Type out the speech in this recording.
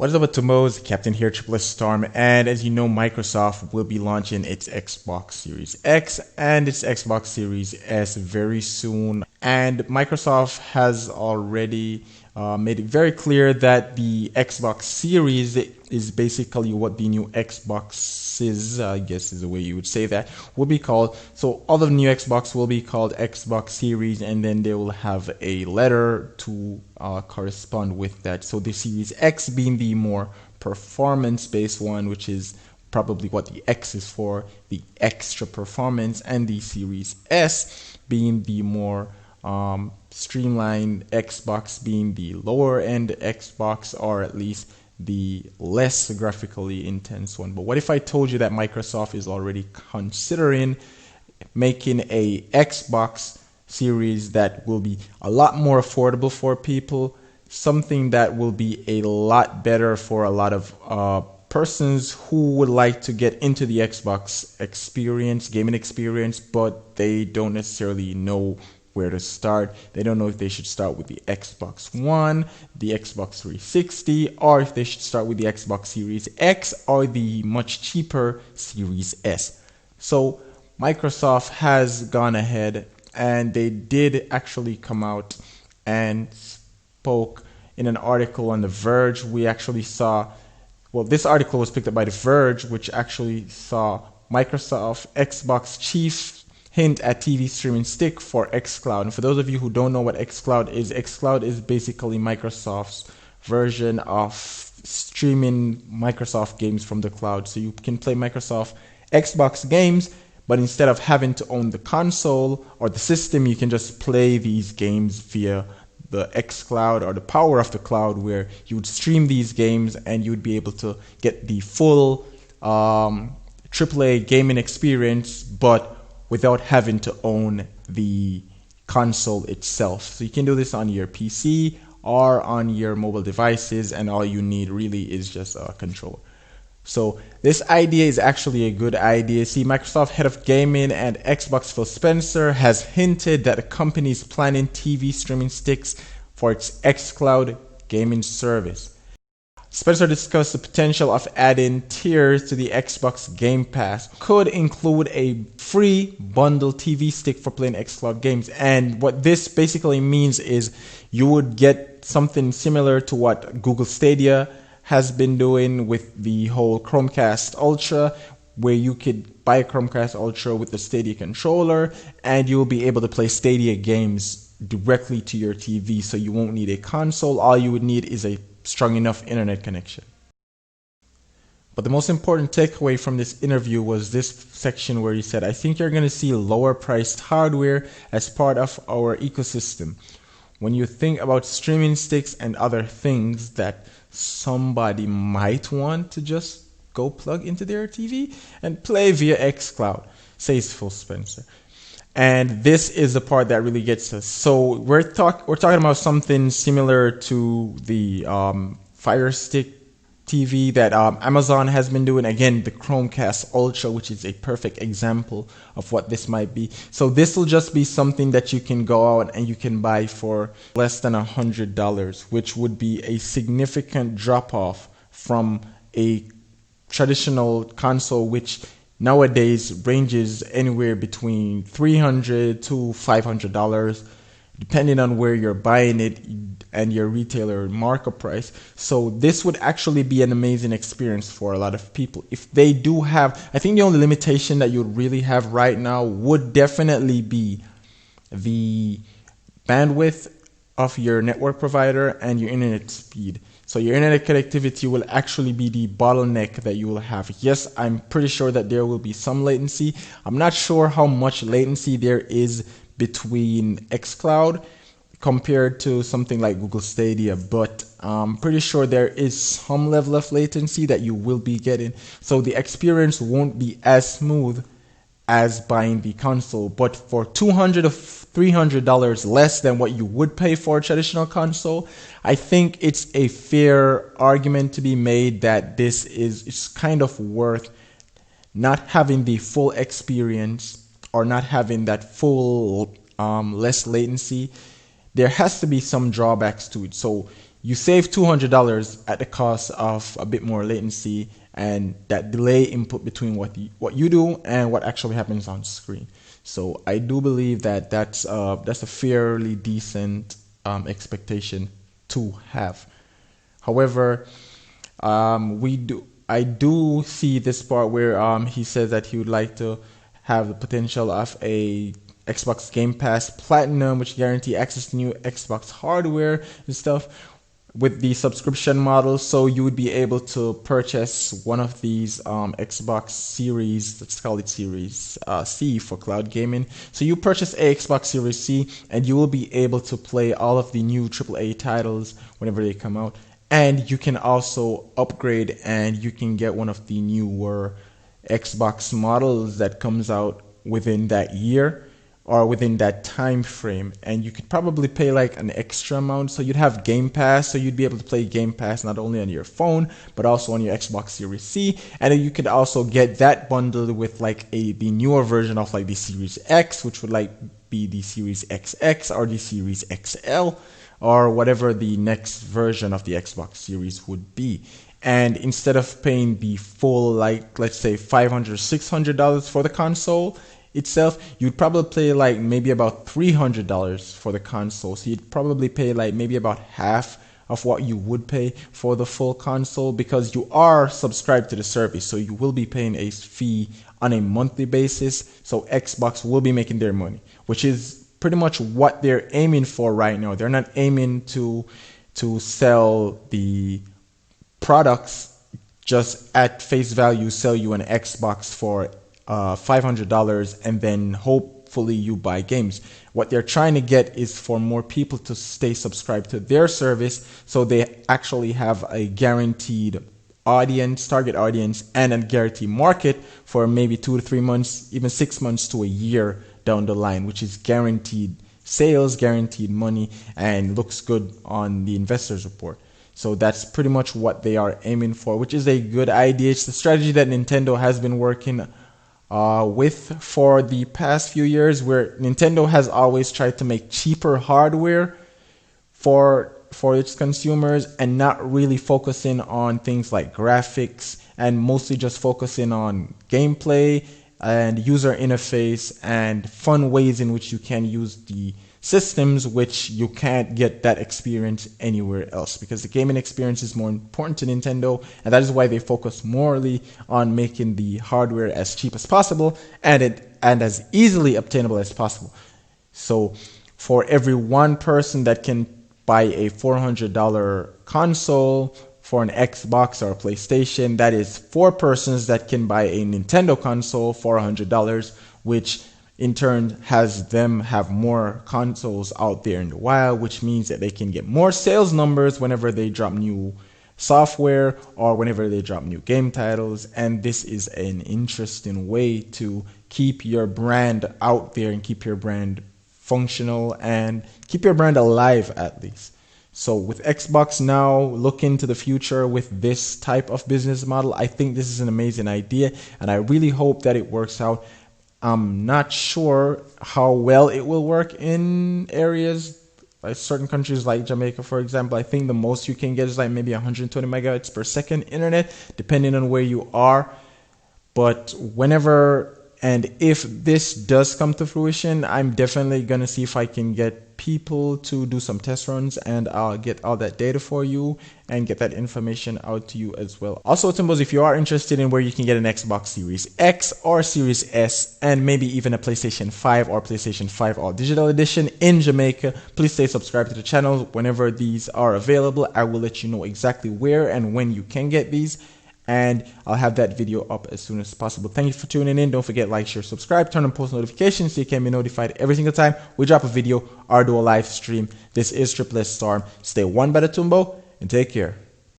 What is up, Tomos? Captain here, Triple S Storm, and as you know, Microsoft will be launching its Xbox Series X and its Xbox Series S very soon. And Microsoft has already made it very clear that the Xbox Series is basically what the new Xboxes, I guess is the way you would say that, will be called. So all the new Xbox will be called Xbox Series, and then they will have a letter to correspond with that. So the Series X being the more performance-based one, which is probably what the X is for, the extra performance, and the Series S being the more streamlined Xbox, being the lower end Xbox, or at least the less graphically intense one. But what if I told you that Microsoft is already considering making a Xbox Series that will be a lot more affordable for people, something that will be a lot better for a lot of persons who would like to get into the Xbox experience, gaming experience, but they don't necessarily know where to start. They don't know if they should start with the Xbox One, the Xbox 360, or if they should start with the Xbox Series X or the much cheaper Series S. So Microsoft has gone ahead and they did actually come out and spoke in an article on The Verge. We actually saw, well, this article was picked up by The Verge, which actually saw Microsoft Xbox chief hint at TV streaming stick for xCloud. And for those of you who don't know what xCloud is basically Microsoft's version of streaming Microsoft games from the cloud. So you can play Microsoft Xbox games, but instead of having to own the console or the system, you can just play these games via the xCloud or the power of the cloud, where you would stream these games and you would be able to get the full AAA gaming experience, but without having to own the console itself. So you can do this on your PC or on your mobile devices, and all you need really is just a controller. So this idea is actually a good idea. See, Microsoft head of gaming and Xbox Phil Spencer has hinted that the company is planning TV streaming sticks for its xCloud gaming service. Spencer discussed the potential of adding tiers to the Xbox Game Pass. Could include a free bundle TV stick for playing xCloud games. And what this basically means is you would get something similar to what Google Stadia has been doing with the whole Chromecast Ultra, where you could buy a Chromecast Ultra with the Stadia controller and you'll be able to play Stadia games directly to your TV. So you won't need a console. All you would need is a strong enough internet connection. But the most important takeaway from this interview was this section where he said, I think you're going to see lower priced hardware as part of our ecosystem. When you think about streaming sticks and other things that somebody might want to just go plug into their TV and play via xCloud, says Phil Spencer. And this is the part that really gets us. So we're talking about something similar to the Fire Stick TV that Amazon has been doing. Again, the Chromecast Ultra, which is a perfect example of what this might be. So this will just be something that you can go out and you can buy for less than $100, which would be a significant drop off from a traditional console, which nowadays ranges anywhere between $300 to $500, depending on where you're buying it and your retailer markup price. So this would actually be an amazing experience for a lot of people. If they do have, I think the only limitation that you would really have right now would definitely be the bandwidth of your network provider and your internet speed. So your internet connectivity will actually be the bottleneck that you will have. Yes, I'm pretty sure that there will be some latency. I'm not sure how much latency there is between xCloud compared to something like Google Stadia, but I'm pretty sure there is some level of latency that you will be getting. So the experience won't be as smooth as buying the console, but for $200 or $300 less than what you would pay for a traditional console, I think it's a fair argument to be made that this is kind of worth not having the full experience or not having that full less latency. There has to be some drawbacks to it. So you save $200 at the cost of a bit more latency and that delay input between what you do and what actually happens on screen. So I do believe that that's a fairly decent expectation to have. However, I do see this part where he says that he would like to have the potential of a Xbox Game Pass Platinum, which guarantee access to new Xbox hardware and stuff with the subscription model. So you would be able to purchase one of these Xbox Series, let's call it Series C for cloud gaming. So you purchase a Xbox Series C and you will be able to play all of the new AAA titles whenever they come out. And you can also upgrade and you can get one of the newer Xbox models that comes out within that year or within that time frame, and you could probably pay like an extra amount. So you'd have Game Pass, so you'd be able to play Game Pass not only on your phone but also on your Xbox Series C, and then you could also get that bundled with like the newer version of like the Series X, which would like be the Series XX or the Series XL or whatever the next version of the Xbox Series would be. And instead of paying the full, like let's say $500 or $600 for the console itself, you'd probably pay like maybe about $300 for the console. So you'd probably pay like maybe about half of what you would pay for the full console, because you are subscribed to the service. So you will be paying a fee on a monthly basis. So Xbox will be making their money, which is pretty much what they're aiming for right now. They're not aiming to sell the products just at face value, sell you an Xbox for $500 and then hopefully you buy games. What they're trying to get is for more people to stay subscribed to their service, so they actually have a guaranteed audience, target audience, and a guaranteed market for maybe 2 to 3 months, even 6 months to a year down the line, which is guaranteed sales, guaranteed money, and looks good on the investors report. So that's pretty much what they are aiming for, which is a good idea. It's the strategy that Nintendo has been working with for the past few years, where Nintendo has always tried to make cheaper hardware for its consumers and not really focusing on things like graphics, and mostly just focusing on gameplay and user interface and fun ways in which you can use the systems, which you can't get that experience anywhere else, because the gaming experience is more important to Nintendo, and that is why they focus morely on making the hardware as cheap as possible and as easily obtainable as possible. So for every one person that can buy a $400 console for an Xbox or a PlayStation, that is 4 persons that can buy a Nintendo console for $100, which in turn has them have more consoles out there in the wild, which means that they can get more sales numbers whenever they drop new software or whenever they drop new game titles. And this is an interesting way to keep your brand out there and keep your brand functional and keep your brand alive, at least. So with Xbox now looking to the future with this type of business model, I think this is an amazing idea, and I really hope that it works out. I'm not sure how well it will work in areas like certain countries like Jamaica, for example. I think the most you can get is like maybe 120 megabytes per second internet, depending on where you are. But whenever and if this does come to fruition, I'm definitely going to see if I can get people to do some test runs, and I'll get all that data for you and get that information out to you as well. Also, Timbos, if you are interested in where you can get an Xbox Series X or Series S and maybe even a PlayStation 5 or PlayStation 5 All Digital Edition in Jamaica, please stay subscribed to the channel. Whenever these are available, I will let you know exactly where and when you can get these, and I'll have that video up as soon as possible. Thank you for tuning in. Don't forget, like, share, subscribe, turn on post notifications so you can be notified every single time we drop a video or do a live stream. This is Triple S Storm. Stay one better, Tumbo, and take care.